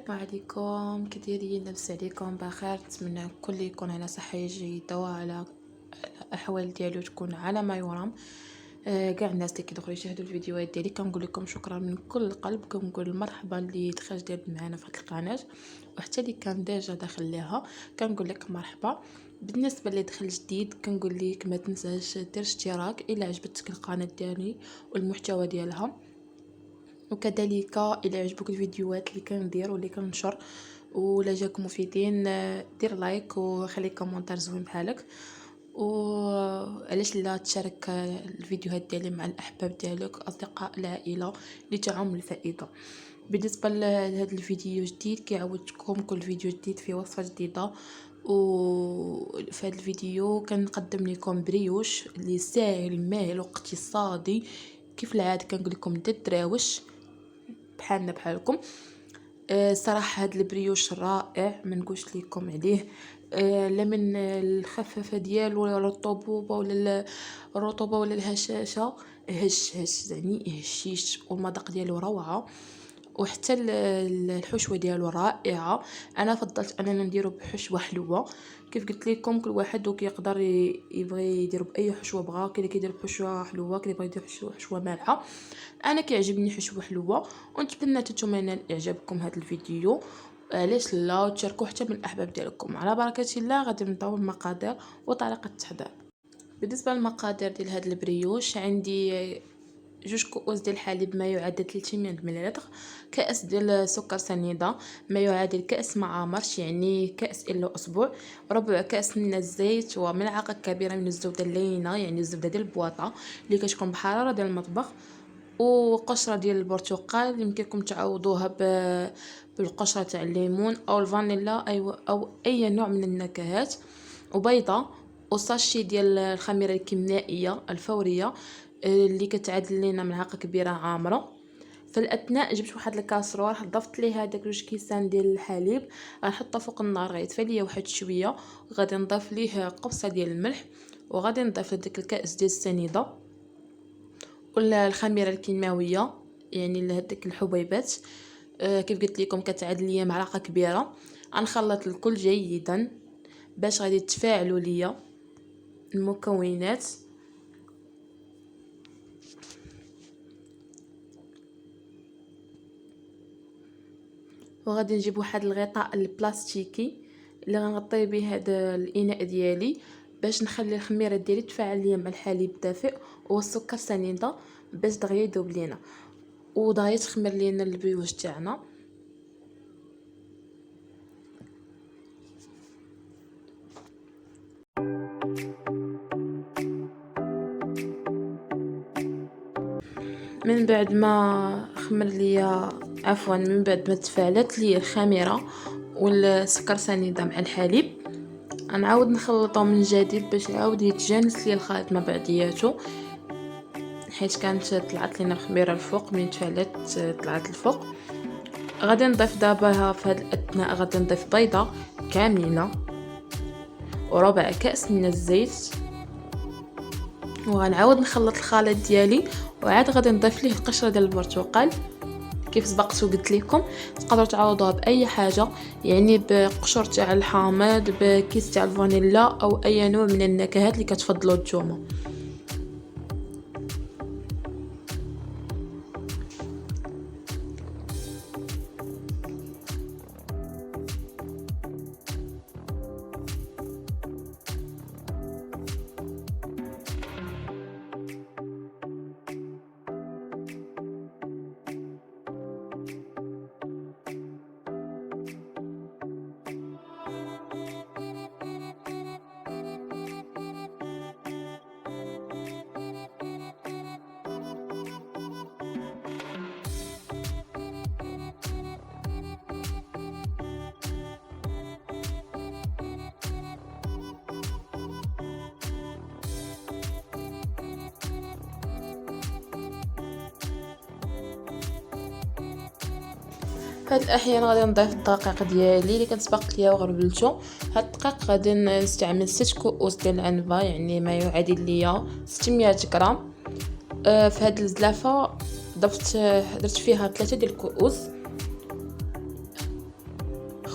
السلام عليكم، كي دايرين؟ لاباس عليكم بخير؟ نتمنى الكل يكون على صحه جيده وعلى الاحوال ديالو تكون على ما يرام. كاع الناس اللي كيدخلوا يشاهدوا الفيديوهات ديالي كنقول لكم شكرا من كل القلب. كنقول مرحبا اللي دخل جديد معنا في هذه القناه، وحتى اللي كان ديجا داخل ليها كنقول لك مرحبا. بالنسبه اللي دخل جديد كنقول لك ما تنساش دير اشتراك الا عجبتك القناه ديالي والمحتوى ديالها، وكذلك الى عجبك الفيديوهات اللي كندير واللي كنشر ولا جاكم مفيدين دير لايك وخلي كومونتير زوين بحالك. وعلاش لا تشارك الفيديوهات ديالي مع الاحباب ديالك، اصدقاء العائله اللي تعم الفائده. بالنسبه لهذا الفيديو جديد كيعودكم كل فيديو جديد في وصفه جديده، وفي هذا الفيديو كنقدم لكم بريوش اللي ساهل ماهل واقتصادي كيف العاده. كنقول لكم دراوش بحالنا بحالكم. صراحه هذا البريوش رائع، ما نقولش لكم عليه. لا من الخفافه ديالو ولا الرطوبه ولا الرطوبه ولا الهشاشه، هش يعني هشيش، والمذاق ديالو روعه، وحتى الحشوه ديالو رائعه. انا فضلت اننا نديرو بحشوه حلوه. كيف قلت لكم كل واحد كيقدر يبغي يدير باي حشوه بغا، كاين اللي كيدير بحشوه حلوه، كاين اللي يبغي يدير حشوه مالحه. انا كيعجبني حشوه حلوه، ونتمنى نتوما ينال اعجابكم هذا الفيديو. علاش لا وتشاركوه حتى من الاحباب ديالكم. على بركه الله غادي نبداو بالمقادير وطريقه التحضير. بالنسبه للمقادير ديال هذا البريوش، عندي 2 كؤوس ديال الحليب ما يعادل 300 ملل، كاس ديال سكر سنيده ما يعادل كاس مع مرش يعني كاس الا اسبوع، ربع كاس من الزيت، وملعقه كبيره من الزبده اللينه يعني الزبده ديال البواطه اللي كتكون بحراره ديال المطبخ، وقشره ديال البرتقال يمكنكم تعوضوها بالقشره تاع الليمون او الفانيلا او اي نوع من النكهات، وبيضه، وساشي ديال الخميره الكيميائيه الفوريه اللي كتعادل لينا ملعقه كبيره عامره. في الاثناء جبت واحد الكاسرول، ضفت ليه هذاك 2 كيسان ديال الحليب، غنحطها فوق النار غيطفى ليا واحد شويه، وغادي نضيف ليه قبصه ديال الملح، وغادي نضيف هذاك الكاس ديال السنيده ولا الخميره الكيماويه يعني لهذيك الحبيبات. كيف قلت لكم كتعادل ليا معلقه كبيره. غنخلط الكل جيدا باش غادي يتفاعلوا ليا المكونات. وغادي نجيب واحد الغطاء البلاستيكي اللي غنغطي به هذا الاناء ديالي باش نخلي الخميره ديالي تفاعل ليا مع الحليب الدافئ والسكر سنيده باش دغيا يذوب لينا ودغيا يتخمر لينا البيوش تاعنا. من بعد ما خمر ليا من بعد ما تفاعلت لي الخميره والسكر سنيده مع الحليب، غنعاود نخلطهم من جديد باش يعاود يتجانس لي الخليط ما بعضياته، حيت كانت طلعت لينا الخميره الفوق. من تفاعلت طلعت الفوق. غادي نضيف دابا في هذا الاثناء غادي نضيف بيضه كامله وربع كاس من الزيت، وغنعاود نخلط الخليط ديالي، وعاد غادي نضيف ليه قشره ديال البرتقال. كيف سبقت وقلت لكم تقدروا تعوضوها باي حاجه، يعني بقشر تاع الحامض، بكيس تاع الفانيلا، او اي نوع من النكهات اللي كتفضلوا نتوما. في هاد الاحيان غادي نضيف الدقيق ديالي اللي كنت سبقت ليا وغربلته. هاد الدقيق غادي نستعمل 6 كؤوس ديال العنبه يعني ما يعادل ليا 600 غرام. في هاد الزلافه درت فيها 3 ديال الكؤوس.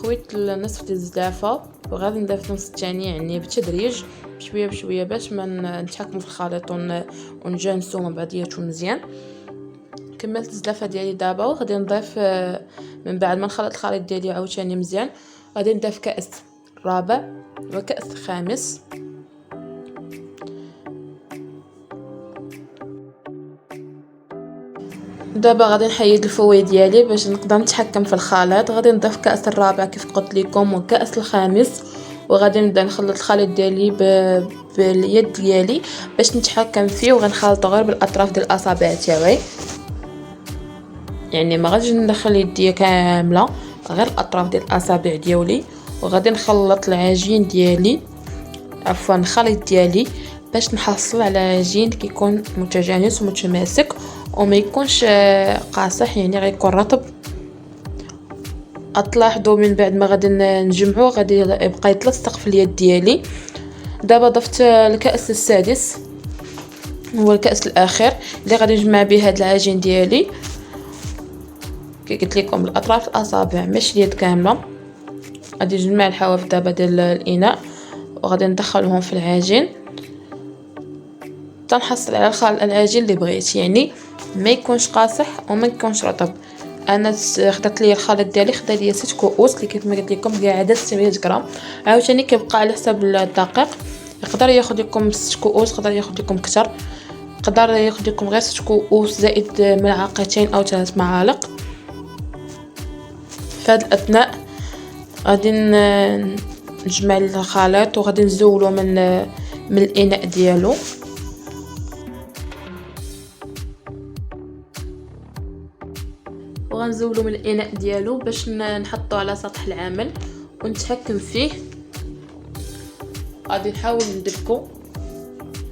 خويت النصف ديال الزلافه وغادي نضيف النص الثاني يعني بالتدريج بشويه بشويه باش ما نتحكموا في الخليط ونجانسوا مع بعضياتهم مزيان. كملت الزلافه ديالي دابا وغادي نضيف من بعد ما نخلط الخليط ديالي عاوتاني مزيان غادي نضيف كاس رابع وكاس خامس. دابا غادي نحيد الفوي ديالي باش نقدر نتحكم في الخليط. غادي نضيف كاس الرابع كيف قلت لكم وكاس الخامس وغادي نبدا نخلط الخليط ديالي باليد ديالي باش نتحكم فيه وغنخلطو غير بالاطراف ديال الاصابع تاعي يعني ما غاديش ندخل يدي كامله غير الاطراف ديال الاصابع ديالي. وغادي نخلط العجين ديالي عفوا الخليط ديالي باش نحصل على عجين كيكون متجانس ومتماسك وما يكونش قاصح يعني غيكون رطب. تلاحظوا من بعد ما غادي نجمعو غادي يبقى يتلصق في اليد ديالي. دابا ضفت الكاس السادس هو الكاس الاخير اللي غادي نجمع به هذا العجين ديالي كي قلت لكم بالاطراف الاصابع ماشي اليد كامله. غادي نجمع الحواف دابا ديال الاناء وغادي ندخلهم في العجين تنحصل على العجين اللي بغيت يعني ما يكونش قاصح وما يكونش رطب. انا خدت لي الخليط ديالي خدا لي 6 كؤوس اللي كيف ما قلت لكم قاعده 600 غرام. عاوتاني كيبقى على حساب الدقيق يقدر ياخذ لكم 6 كؤوس يقدر ياخذ لكم اكثر يقدر ياخذ لكم غير 6 كؤوس زائد ملعقتين او 3 معالق. في هذا الاثناء غادي نجمع الخليط وغادي نزولو من الاناء ديالو. وغنزولو من الاناء ديالو باش نحطو على سطح العمل ونتحكم فيه. غادي نحاول ندلكو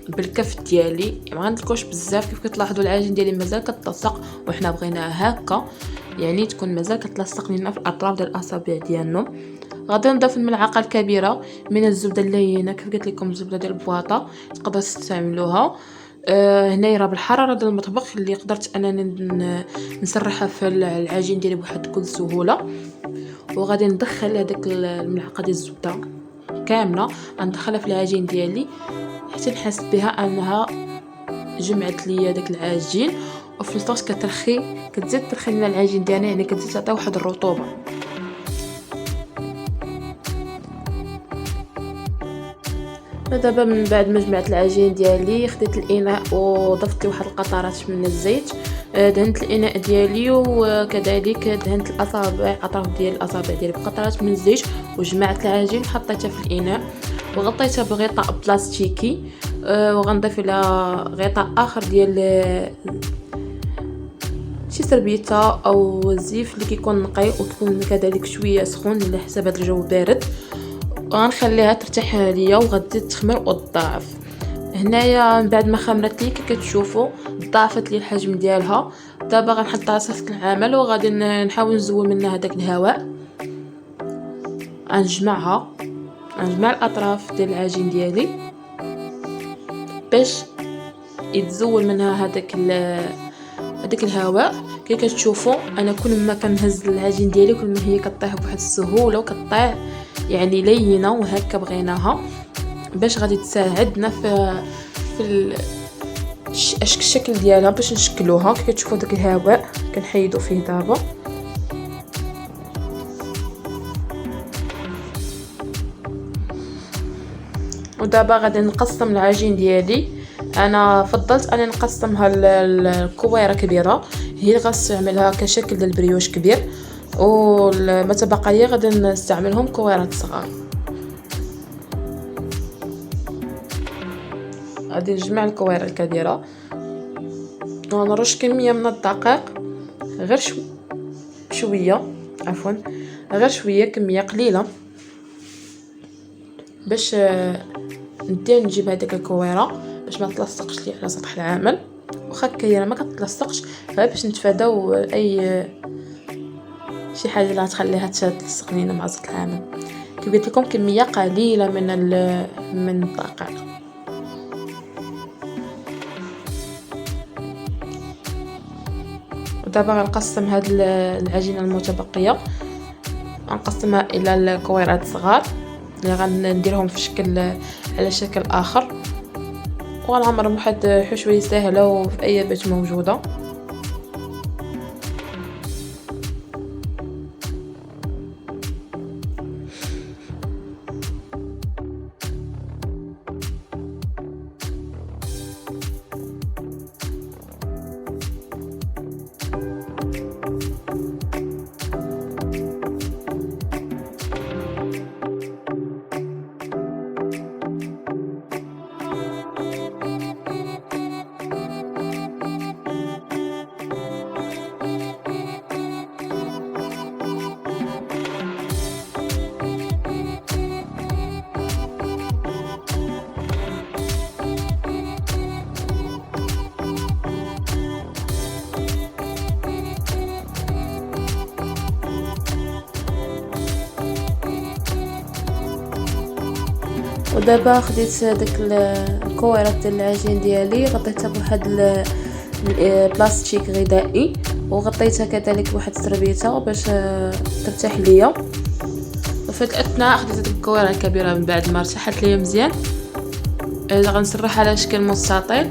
بالكف ديالي ما غندلكوش بزاف كيف كتلاحظوا العجين ديالي مازال كتلصق وحنا بغيناها هكا يعني تكون مازال كتلصق لينا في الاطراف ديال الاصابع ديالنا. غادي نضيف الملعقه الكبيره من الزبده اللينه كيف قلت لكم الزبده ديال البواطه تقدروا تستعملوها. هنايا راه بالحراره ديال المطبخ اللي قدرت انني نسرحها في العجين ديالي بواحد بكل سهوله. وغادي ندخل هذيك الملعقه ديال الزبده كامله غندخلها في العجين ديالي حتى نحس بها انها جمعت لي داك العجين وفي الوقت كتزيد ترخي لنا العجين ديالنا يعني كتزيد تعطي واحد الرطوبه. دابا من بعد ما جمعت العجين ديالي خديت الاناء وضفت له واحد القطرات من الزيت دهنت الاناء ديالي وكذلك دهنت اطراف ديال الاصابع ديالي بقطرات من الزيت وجمعت العجين حطيتها في الاناء وغطيتها بغطاء بلاستيكي وغنضيف لها غطاء اخر ديال شي سربيته او زيف اللي كيكون نقي وتكون كذلك شويه سخون على حسب هذا الجو بارد. وغنخليها ترتاح ليا وغادي تخمر وتضاعف. هنايا من بعد ما خمرت لي كي كتشوفوا ضاعفت لي الحجم ديالها. دابا غنحطها على سطح العمل وغادي نحاول نزول منها هذاك الهواء. غنجمع الاطراف ديال العجين ديالي باش يتزول منها هذاك الهواء. كي كتشوفوا انا كل ما كنهز العجين ديالي كل ما هي كطيح بواحد السهوله وكطيح يعني لينه وهكا بغيناها باش غادي تساعدنا في الشكل ديالها باش نشكلوها. كي كتشوفوا داك الهواء كنحيدو فيه دابا. ودابا غادي نقسم العجين ديالي. انا فضلت اني نقسمها الكويره كبيره هي اللي غنستعملها كشكل ديال البريوش كبير وما تبقى لي غادي نستعملهم كويرات صغار. غادي نجمع الكويره الكبيره ونرش كميه من الدقيق غير شويه كميه قليله باش نجيب هذيك الكويره باش ما تلصقش لي على سطح العمل. واخا كاينه ما كتلصقش غير باش نتفاداو اي شي حاجه اللي غتخليها تلصق لينا مع سطح العمل. كيف قلت لكم كميه قليله من الدقيق. ودابا غنقسم هاد العجينه المتبقيه غنقسمها الى الكويرات صغار اللي غنديرهم في شكل على شكل اخر، وغنعمرهم واحد حشوه سهله وفي اي بيت موجوده. ودابا خديت داك الكويرات ديال العجين ديالي، غطيتها بواحد البلاستيك غذائي، وغطيتها كذلك بواحد التربيته باش ترتاح ليا. وفي الاثناء خديت ديك الكويره الكبيره من بعد ما ارتاحت ليا مزيان، غنسرحها على شكل مستطيل.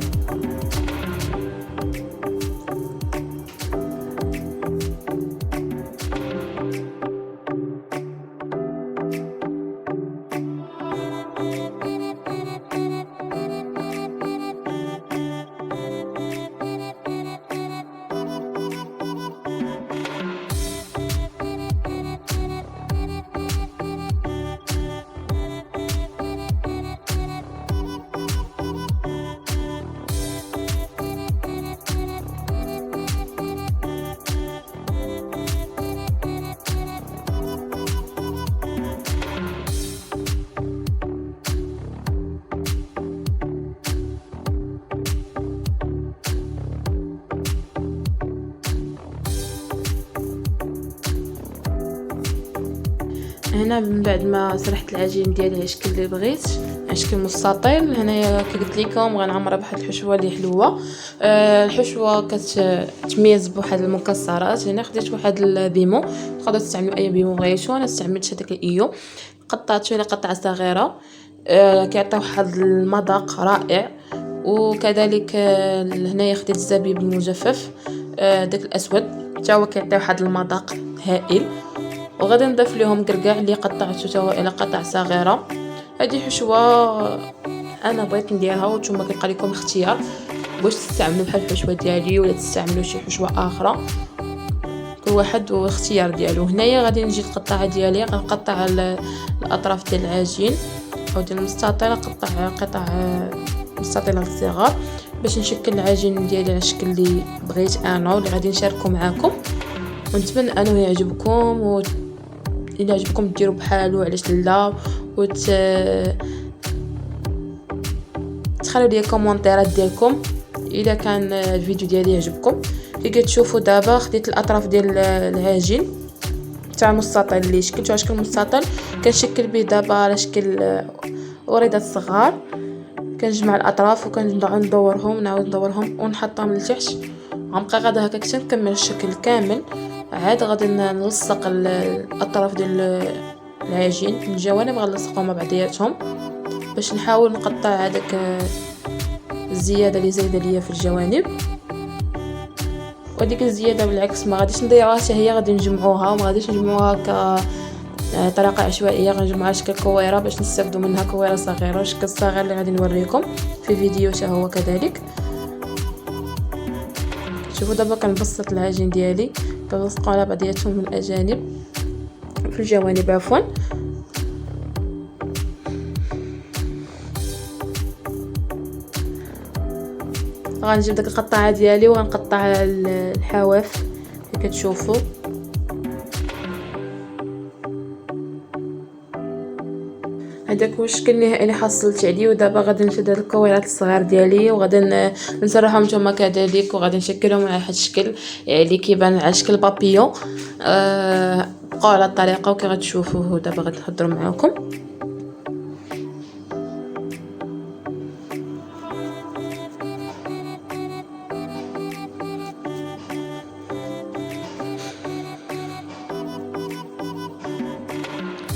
هنا من بعد ما سرحت العجين ديالي على الشكل اللي بغيت، على شكل مستطيل، هنايا كي قلت لكم غنعمرها بواحد الحشوه اللي حلوه. الحشوه كتميز بواحد المكسرات. هنا خديت واحد البيمو، تقدروا تستعملوا اي بيمو بغيتو، انا استعملت هذاك الايو، قطعته الى قطع صغيره. كيعطي واحد المذاق رائع. وكذلك هنايا خديت الزبيب المجفف، داك الاسود، حتى هو كيعطي واحد المذاق هائل. وغادي نضيف لهم قرقاع اللي قطعته حتى هو الى قطع صغيره. هذه حشوه انا بغيت نديرها، وانتم كيبقى لكم الاختيار واش تستعملوا بحال الحشوه ديالي ولا تستعملوا شي حشوه اخرى، كل واحد واختيار ديالو. هنايا غادي نجي القطعه ديالي، غنقطع الاطراف ديال العجين او ديال المستطيل، نقطع قطع مستطيله صغار باش نشكل العجين ديالي على الشكل اللي بغيت انا واللي غادي نشاركو معكم. ونتمنى انه يعجبكم، إلا عجبكم ديروا بحالو، علاش لا، تخلوا لي كومونتيرات ديالكم الا كان الفيديو ديالي يعجبكم. كي كتشوفوا دابا خديت الاطراف ديال العجين تاع المستطيل اللي شكلته على شكل مستطيل، كنشكل به دابا على شكل وريدات صغار. كنجمع الاطراف وكندورهم، نعاود ندورهم ونحطهم لتحت. غنبقى غادا هكا حتى نكمل الشكل كامل. عاد غادي نلصق الاطراف ديال العجين من الجوانب، غنلصقهم مع بعضياتهم باش نحاول نقطع هذاك الزياده اللي زايده ليا في الجوانب. وديك الزياده بالعكس ما غاديش نضيعوها حتى هي، غادي نجمعوها، وما غاديش نجمعوها كطريقه عشوائيه، غنجمعوها شكل كويره باش نستافدوا منها كويره صغيره. الشكل الصغير اللي غادي نوريكم في فيديو حتى هو كذلك. شوفوا دابا كنبسط العجين ديالي، كنلصقوا على بعضياتهم من الاجانب في الجوانب عفوا. غنجيب داك القطعه ديالي وغنقطع الحواف كي كتشوفوا. هذاك هو الشكل النهائي اللي حصلت عليه. ودابا غادي نشد هاد الكويرات الصغار ديالي وغادي نسرحهم نتوما كذلك، وغادي نشكلهم على واحد الشكل اللي كيبان على شكل بابيون. بقاو على الطريقه وكي غتشوفوه دابا غادي نهضر معكم.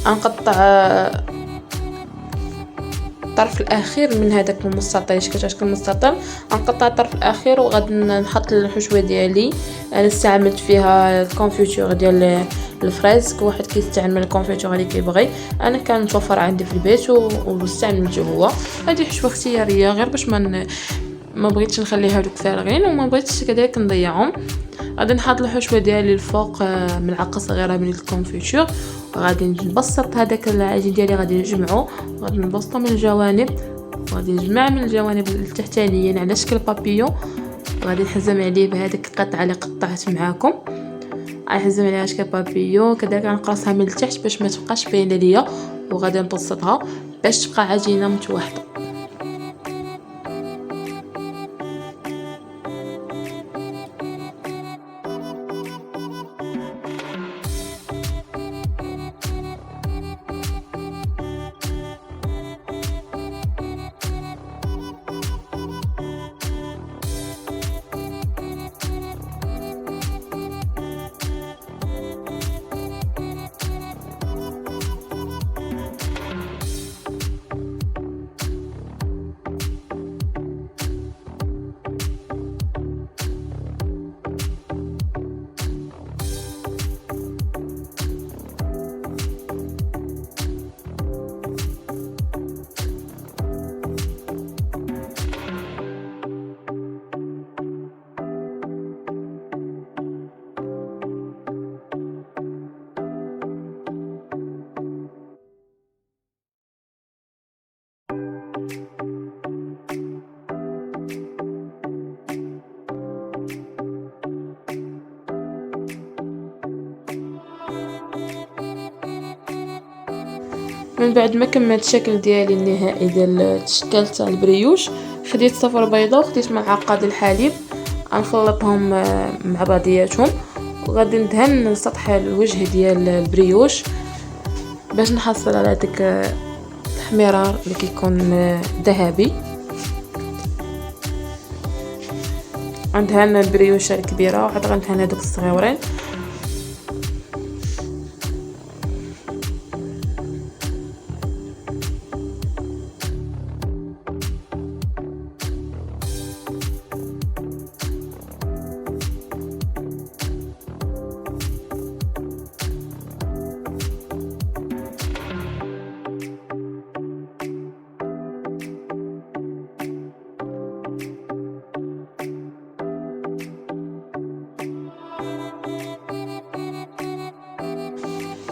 غنقطع الطرف الاخير من هذاك المستطيل. كتعرف شكل المستطيل، غنقطع الطرف الاخير وغادي نحط الحشوه ديالي. انا استعملت فيها الكونفيتور ديال الفريز، كل واحد كيستعمل الكونفيتور اللي كيبغي. انا كان متوفر عندي في البيت واستعملته هو. هذه حشوه اختياريه غير باش ما بغيتش نخليها دوك فارغين وما بغيتش كذلك نضيعهم. غادي نحط الحشوه ديالي الفوق ملعقه صغيره من الكونفيتور، غادي نبسط هذاك العجين ديالي، غادي نجمعو، غادي نبسطو من الجوانب، غادي نجمع من الجوانب التحتانيين على شكل بابيون. غادي نحزم عليه بهذيك القطعه اللي قطعت معاكم، غنحزم عليها شكل بابيون. كذلك غنقرصها من التحت باش ما تبقاش باينه ليا، وغادي نبسطها باش تبقى عجينه متوحده. من بعد ما كملت الشكل ديالي النهائي ديال التشكيل تاع البريوش، خديت صفر بيضه وخديت ملعقه ديال الحليب، غنخلطهم مع بعضياتهم، وغادي ندهن سطح الوجه ديال البريوش باش نحصل على داك الحميرار اللي كيكون ذهبي. غندهن البريوشه الكبيره وعاد غندهن هذوك الصغيورين.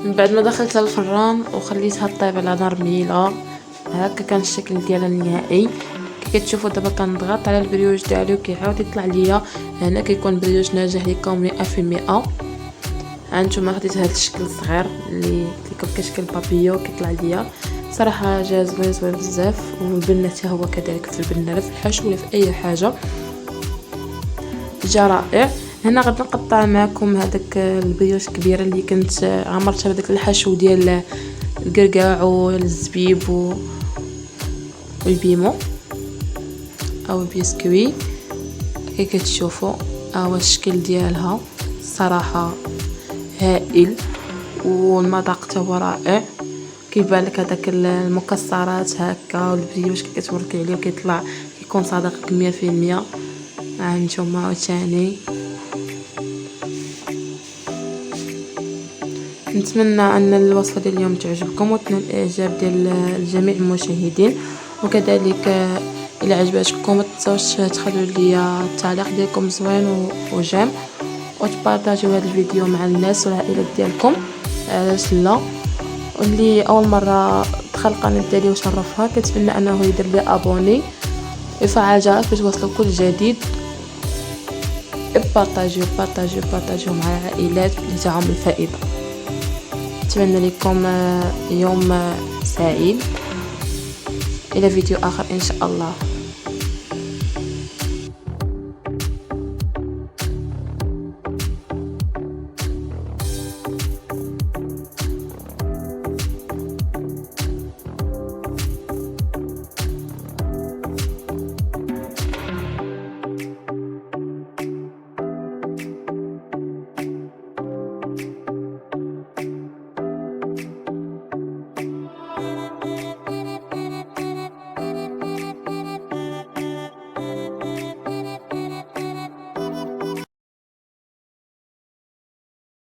من بعد ما دخلتها الفران وخليتها طيب على نار ميله، هكا كان الشكل ديالها النهائي. كي كتشوفوا دابا كنضغط على البريوش ديالو وكيعاود يطلع ليا. هنا كيكون بريوش ناجح لكم 100%. هانتوما خديت هذا الشكل الصغير اللي كيكون كشكل بابيو كيطلع ليا. صراحه جا زوين بزاف، والبنه حتى هو كذلك في البنه لا في الحشو ولا في اي حاجه، جا رائع. هنا غادي نقطع معكم هذاك البريوش الكبيره اللي كنت عمرتها بداك الحشو ديال القرقاع والزبيب والبيمو او البسكوي. كي كتشوفوا هو الشكل ديالها صراحه هائل، والمذاق حتى هو رائع. كيبان لك هذاك المكسرات هكا والبريوش كي كتوركي عليه وكيطلع كيكون صادق 100%. هانتوما عاوتاني نتمنى ان الوصفه ديال اليوم تعجبكم وتنال الاعجاب ديال جميع المشاهدين، وكذلك الى عجبتكم ما تنساوش تخلوا لي التعليق ديالكم زوين وجام، وتبارطاجيو هذا الفيديو مع الناس والعائلات ديالكم. علاش لا؟ واللي اول مره دخل القناه ديالي وشرفها كنتمنى انه يدير لي ابوني ويفعل الجرس باش يوصلوا كل جديد. بارطاجيو مع العائلات اللي تعهم الفائده. اتمنى لكم يوم سعيد، الى فيديو اخر ان شاء الله.